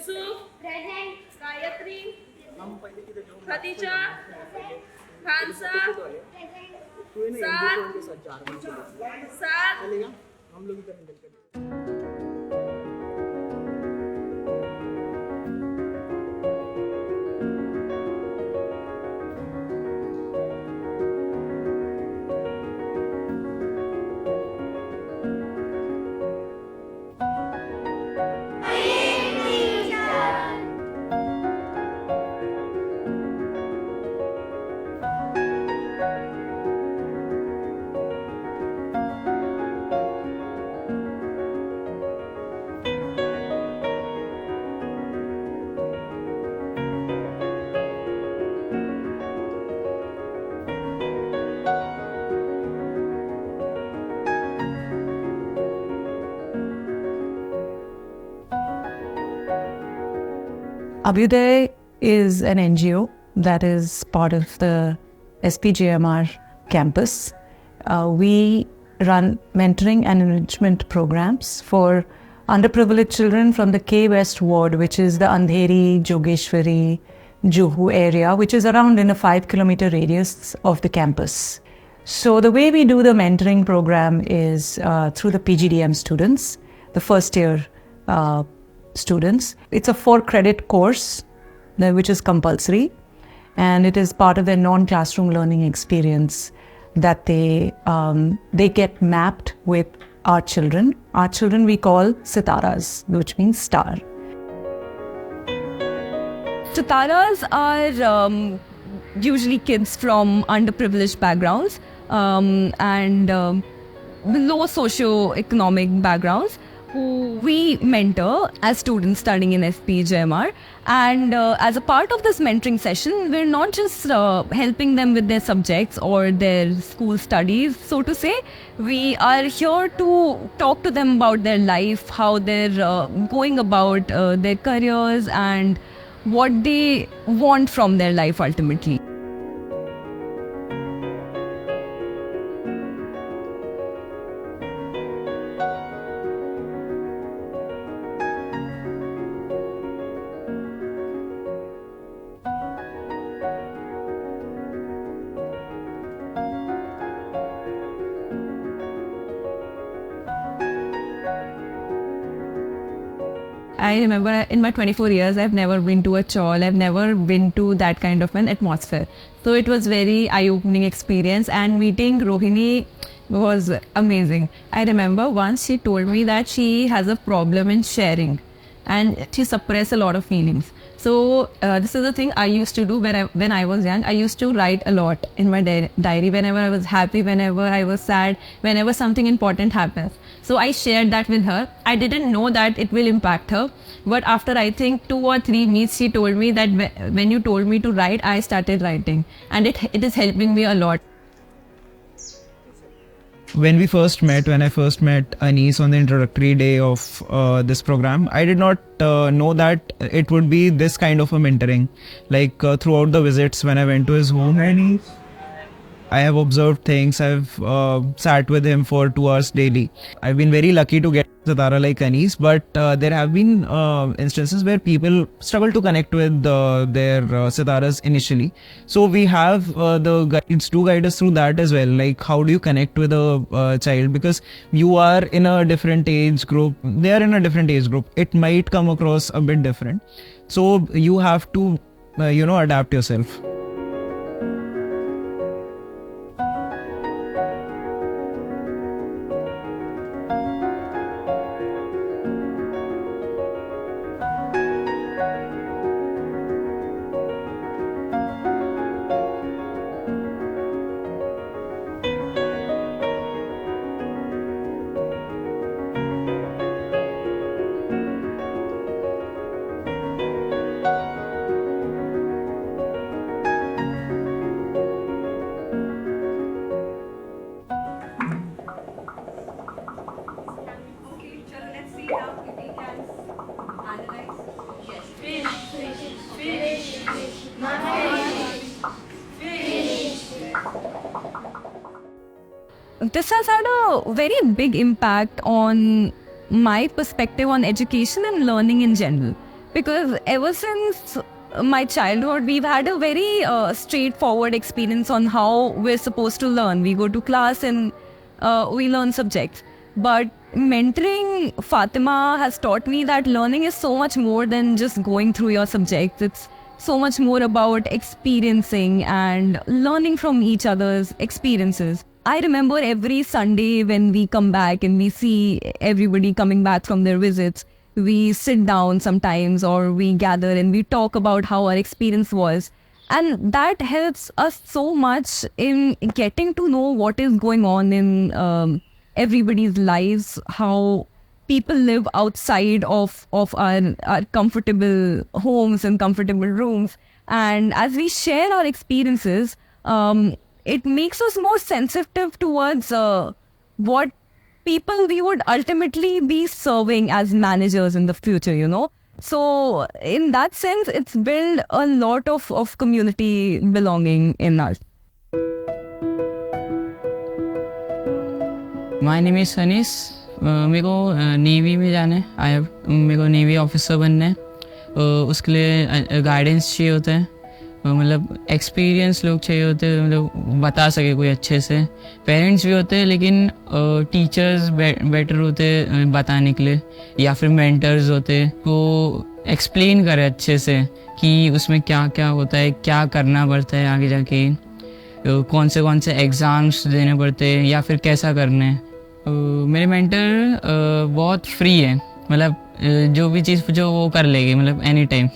Yusuf, Gayatri, Khadija, Khansa, Saad, Abhyudaya is an NGO that is part of the SPJIMR campus. We run mentoring and enrichment programs for underprivileged children from the K West ward, which is the Andheri, Jogeshwari, Juhu area, which is around in a 5-kilometer radius of the campus. So the way we do the mentoring program is through the PGDM students, the first year students. It's a 4-credit course which is compulsory, and it is part of their non-classroom learning experience that they get mapped with our children. Our children we call Sitaras, which means star. Sitaras are usually kids from underprivileged backgrounds and low socio-economic backgrounds who we mentor as students studying in SPJIMR. And as a part of this mentoring session, we're not just helping them with their subjects or their school studies, so to say. We are here to talk to them about their life, how they're going about their careers and what they want from their life ultimately. I remember in my 24 years, I've never been to a chawl. I've never been to that kind of an atmosphere. So it was very eye-opening experience, and meeting Rohini was amazing. I remember once she told me that she has a problem in sharing and she suppressed a lot of feelings. So this is the thing I used to do when I was young. I used to write a lot in my diary whenever I was happy, whenever I was sad, whenever something important happens. So I shared that with her. I didn't know that it will impact her. But after I think 2 or 3 meets, she told me that when you told me to write, I started writing. And it is helping me a lot. When I first met Anis on the introductory day of this program, I did not know that it would be this kind of a mentoring. Like throughout the visits when I went to his home, I have observed things. I've sat with him for 2 hours daily. I've been very lucky to get Sitara like Anis, but there have been instances where people struggle to connect with their Sitaras initially. So we have the guides to guide us through that as well. Like how do you connect with a child, because you are in a different age group, they are in a different age group. It might come across a bit different. So you have to, adapt yourself. This has had a very big impact on my perspective on education and learning in general. because ever since my childhood, we've had a very straightforward experience on how we're supposed to learn. We go to class and we learn subjects. But mentoring Fatima has taught me that learning is so much more than just going through your subjects. It's so much more about experiencing and learning from each other's experiences. I remember every Sunday when we come back and we see everybody coming back from their visits, we sit down sometimes or we gather and we talk about how our experience was. And that helps us so much in getting to know what is going on in everybody's lives, how people live outside of our comfortable homes and comfortable rooms. And as we share our experiences, it makes us more sensitive towards what people we would ultimately be serving as managers in the future, you know. So in that sense, it's built a lot of community belonging in us. My name is Anis. मेरे को navy में जाना है. मेरे को navy officer बनना है. उसके लिए गाइडेंस चाहिए होता है. मतलब एक्सपीरियंस लोग चाहिए होते हैं, मतलब बता सके कोई अच्छे से. पेरेंट्स भी होते हैं लेकिन टीचर्स बेटर होते हैं बताने के लिए, या फिर मेंटर्स होते हैं वो एक्सप्लेन करे अच्छे से कि उसमें क्या क्या होता है, क्या करना पड़ता है आगे जाके, कौन से एग्ज़ाम्स देने पड़ते हैं या फिर कैसा करना है. मेरे मेंटर बहुत फ्री है, मतलब जो भी चीज़ पूछो वो कर लेगी, मतलब एनी टाइम.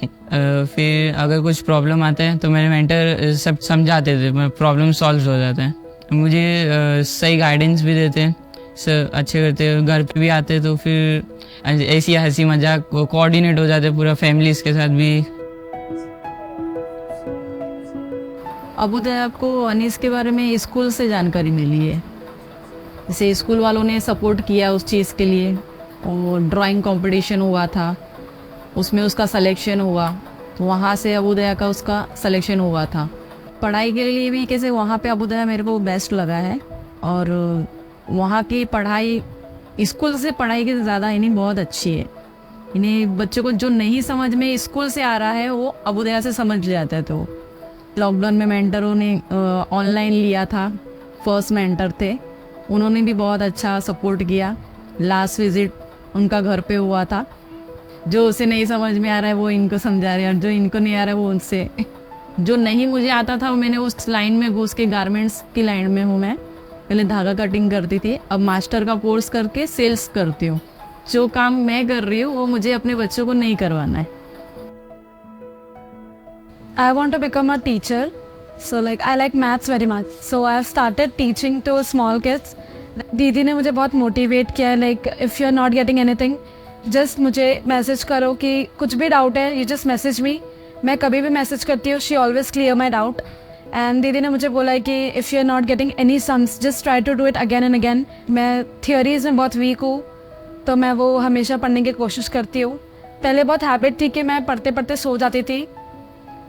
फिर अगर कुछ प्रॉब्लम आता है तो मेरे मेंटर सब समझाते थे, मतलब प्रॉब्लम सॉल्व हो जाता है. मुझे सही गाइडेंस भी देते हैं, सब अच्छे करते हैं. घर पे भी आते तो फिर ऐसी हंसी मजाक कोऑर्डिनेट हो जाते पूरा फैमिलीज़ के साथ भी. अभ्युदया को अनीस के बारे में स्कूल से जानकारी मिली है. जैसे स्कूल वालों ने सपोर्ट किया उस चीज़ के लिए, और ड्राइंग कंपटीशन हुआ था, उसमें उसका सिलेक्शन हुआ, तो वहाँ से अभ्युदया का उसका सिलेक्शन हुआ था. पढ़ाई के लिए भी कैसे वहाँ पे अभ्युदया मेरे को बेस्ट लगा है. और वहाँ की पढ़ाई स्कूल से पढ़ाई के ज़्यादा इन्हें बहुत अच्छी है. इन्हें बच्चों को जो नहीं समझ में स्कूल से आ रहा है वो अभ्युदया से समझ जाता है. तो लॉकडाउन में मेंटरों ने ऑनलाइन लिया था, फर्स्ट मेंटर थे, उन्होंने भी बहुत अच्छा सपोर्ट किया. लास्ट विजिट उनका घर पे हुआ था. जो उसे नहीं समझ में आ रहा है वो इनको समझा रहे हैं, और जो इनको नहीं आ रहा है वो उनसे. जो नहीं मुझे आता था वो मैंने उस लाइन में घुस के, गारमेंट्स की लाइन में हूँ मैं. पहले धागा कटिंग करती थी, अब मास्टर का कोर्स करके सेल्स करती हूँ. जो काम मैं कर रही हूँ वो मुझे अपने बच्चों को नहीं करवाना है. I want to become a teacher. So like I like maths very much. So I have started teaching to small kids. दीदी ने मुझे बहुत मोटिवेट किया है. Like if you are not getting anything, just मुझे मैसेज करो कि कुछ भी डाउट है, यू जस्ट मैसेज मी. मैं कभी भी मैसेज करती हूँ, she always clear my doubt. And दीदी ने मुझे बोला है कि if you are not getting any sums, just try to do it again and again. मैं थियोरीज में बहुत वीक हूँ, तो मैं वो हमेशा पढ़ने की कोशिश करती हूँ. पहले बहुत हैबिट थी कि मैं पढ़ते पढ़ते सो जाती थी,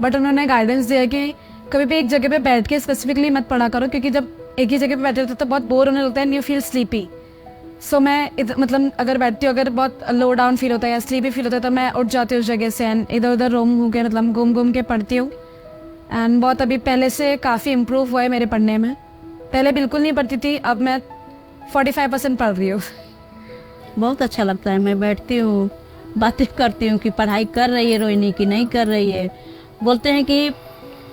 बट उन्होंने गाइडेंस दिया कि कभी भी एक जगह पे बैठ के स्पेसिफिकली मत पढ़ा करो, क्योंकि जब एक ही जगह पे बैठे होते तो बहुत बोर होने लगता है एंड यू फील स्लीपी. सो मैं मतलब अगर बैठती हूँ, अगर बहुत लो डाउन फील होता है या स्लीपी फील होता है, तो मैं उठ जाती हूँ उस जगह से एंड इधर उधर रोम हो के, मतलब घूम घूम के पढ़ती हूँ. एंड बहुत अभी पहले से काफ़ी इम्प्रूव हुआ है मेरे पढ़ने में. पहले बिल्कुल नहीं पढ़ती थी, अब मैं 45% पढ़ रही हूँ. बहुत अच्छा लगता है. मैं बैठती हूँ, बातें करती हूँ कि पढ़ाई कर रही है रोहिणी की नहीं कर रही है. बोलते हैं कि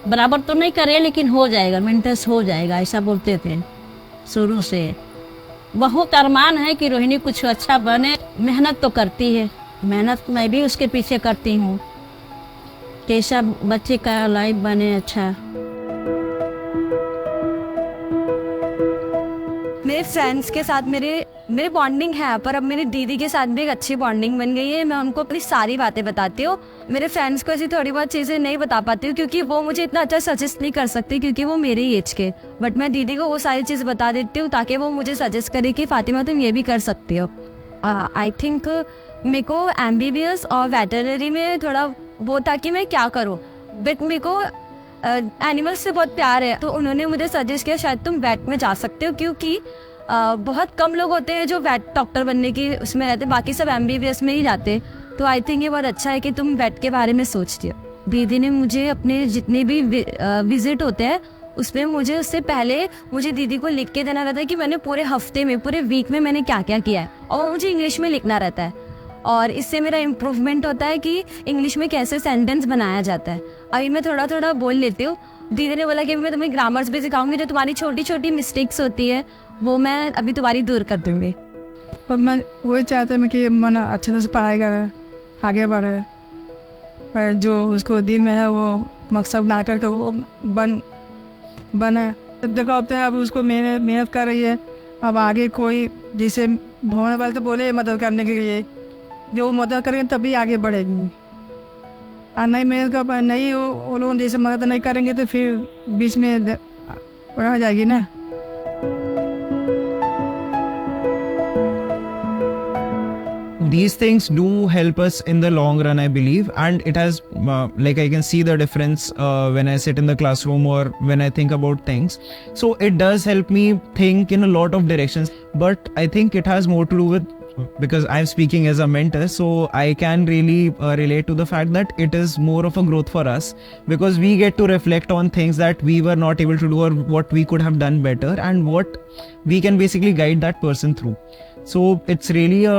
बराबर तो नहीं करे लेकिन हो जाएगा, मेंटेस हो जाएगा, ऐसा बोलते थे शुरू से. बहुत अरमान है कि रोहिणी कुछ अच्छा बने. मेहनत तो करती है, मेहनत मैं भी उसके पीछे करती हूँ, कैसा बच्चे का लाइफ बने अच्छा. मेरे फ्रेंड्स के साथ मेरे बॉन्डिंग है, पर अब मेरी दीदी के साथ भी एक अच्छी बॉन्डिंग बन गई है. मैं उनको अपनी सारी बातें बताती हूँ. मेरे फ्रेंड्स को ऐसी थोड़ी बहुत चीज़ें नहीं बता पाती हूँ, क्योंकि वो मुझे इतना अच्छा सजेस्ट नहीं कर सकती, क्योंकि वो मेरे ही एज के. बट मैं दीदी को वो सारी चीज़ बता देती हूँ ताकि वो मुझे सजेस्ट करे कि फातिमा तुम ये भी कर सकती हो. आई थिंक मेरे को MBBS और वेटरनरी में थोड़ा वो था कि मैं क्या करूँ, बट मेरे को एनिमल्स से बहुत प्यार है, तो उन्होंने मुझे सजेस्ट किया शायद तुम वेट में जा सकते हो, क्योंकि बहुत कम लोग होते हैं जो वेट डॉक्टर बनने की उसमें रहते, बाकी सब MBBS में ही जाते. तो आई थिंक ये बहुत अच्छा है कि तुम बेड के बारे में सोचती हो। दीदी ने मुझे अपने जितने भी विजिट होते हैं उसमें मुझे उससे पहले मुझे दीदी को लिख के देना रहता है कि मैंने पूरे हफ्ते में पूरे वीक में मैंने क्या क्या किया है, और मुझे इंग्लिश में लिखना रहता है, और इससे मेरा इम्प्रूवमेंट होता है कि इंग्लिश में कैसे सेंटेंस बनाया जाता है। अभी मैं थोड़ा थोड़ा बोल लेती हूँ। दीदी ने बोला कि मैं तुम्हें ग्रामर्स भी सिखाऊंगी, जो तुम्हारी छोटी छोटी मिस्टेक्स होती है वो मैं अभी तुम्हारी दूर कर दूँगी। पर मैं वही चाहता हूँ कि मन अच्छे से पढ़ाई करे, आगे बढ़े, पर जो उसको दिल में है वो मकसद ना करके वो बने। तब देखो अब अब उसको मेहनत कर रही है। अब आगे कोई जिसे होने वाले तो बोले मदद करने के लिए, जो मदद करेंगे तभी आगे बढ़ेगी। और नहीं मेहनत कर नहीं वो लोग जैसे मदद नहीं करेंगे तो फिर बीच में रह जाएगी ना। These things do help us in the long run, I believe, and it has like I can see the difference when I sit in the classroom or when I think about things. So it does help me think in a lot of directions, but I think it has more to do with, because I'm speaking as a mentor, so I can really relate to the fact that it is more of a growth for us, because we get to reflect on things that we were not able to do or what we could have done better, and what we can basically guide that person through. So it's really a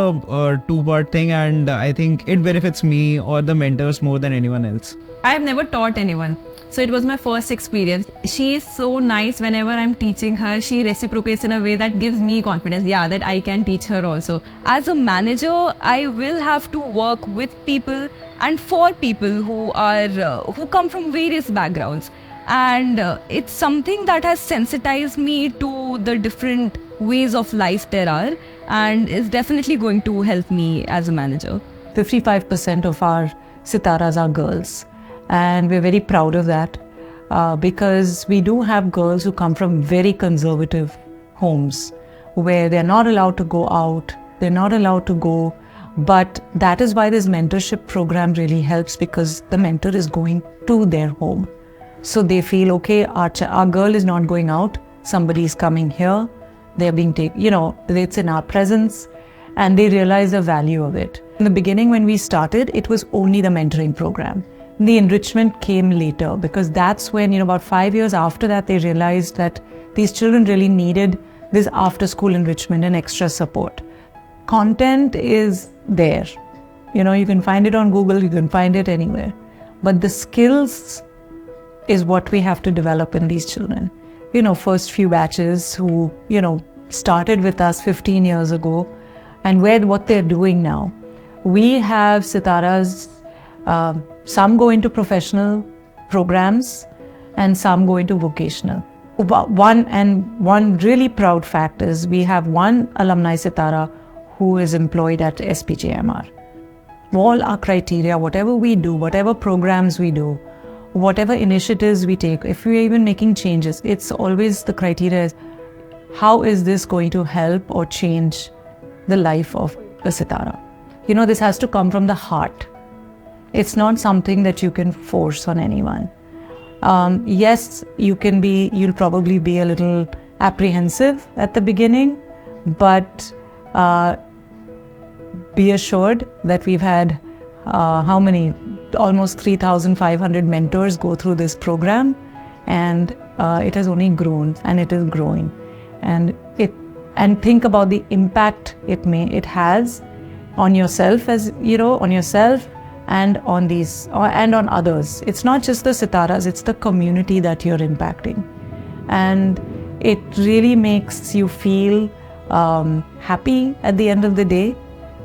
two-part thing, and I think it benefits me or the mentors more than anyone else. I have never taught anyone, so it was my first experience. She is so nice. Whenever I'm teaching her, she reciprocates in a way that gives me confidence, that I can teach her also. As a manager, I will have to work with people and for people who come from various backgrounds, and it's something that has sensitized me to the different ways of life there are, and is definitely going to help me as a manager. 55% of our Sitaras are girls, and we're very proud of that because we do have girls who come from very conservative homes where they're not allowed to go out, they're not allowed to go, but that is why this mentorship program really helps, because the mentor is going to their home. So they feel, okay, our girl is not going out, somebody is coming here, they're being taken, it's in our presence, and they realize the value of it. In the beginning, when we started, it was only the mentoring program. The enrichment came later, because that's when, about 5 years after that, they realized that these children really needed this after-school enrichment and extra support. Content is there. You can find it on Google, you can find it anywhere. But the skills is what we have to develop in these children. First few batches who, started with us 15 years ago, and what they're doing now. We have Sitaras, some go into professional programs and some go into vocational. One really proud fact is we have one alumni Sitara who is employed at SPJIMR. All our criteria, whatever we do, whatever programs we do, whatever initiatives we take, if we're even making changes, it's always the criteria is, how is this going to help or change the life of a Sitara? This has to come from the heart. It's not something that you can force on anyone. Yes, you'll probably be a little apprehensive at the beginning, but be assured that we've had almost 3,500 mentors go through this program, and it has only grown, and it is growing. And think about the impact it has on yourself, on yourself and on these and on others. It's not just the Sitaras, it's the community that you're impacting, and it really makes you feel happy at the end of the day,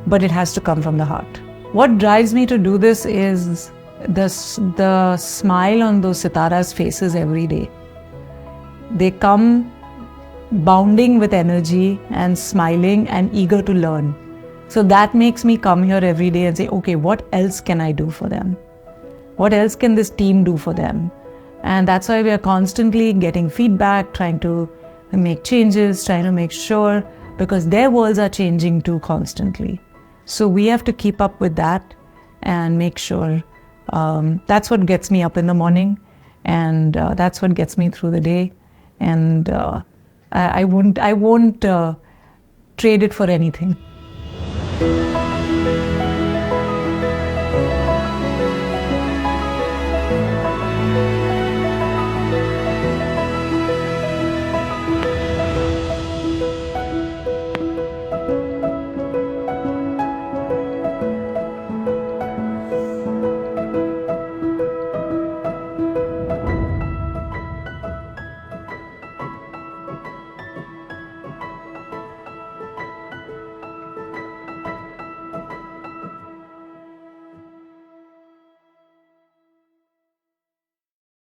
but it has to come from the heart. What drives me to do this is the smile on those Sitaras' faces every day. They come bounding with energy and smiling and eager to learn. So that makes me come here every day and say, okay, what else can I do for them? What else can this team do for them? And that's why we are constantly getting feedback, trying to make changes, trying to make sure, because their worlds are changing too constantly. So we have to keep up with that and make sure. That's what gets me up in the morning, and that's what gets me through the day. And I won't trade it for anything.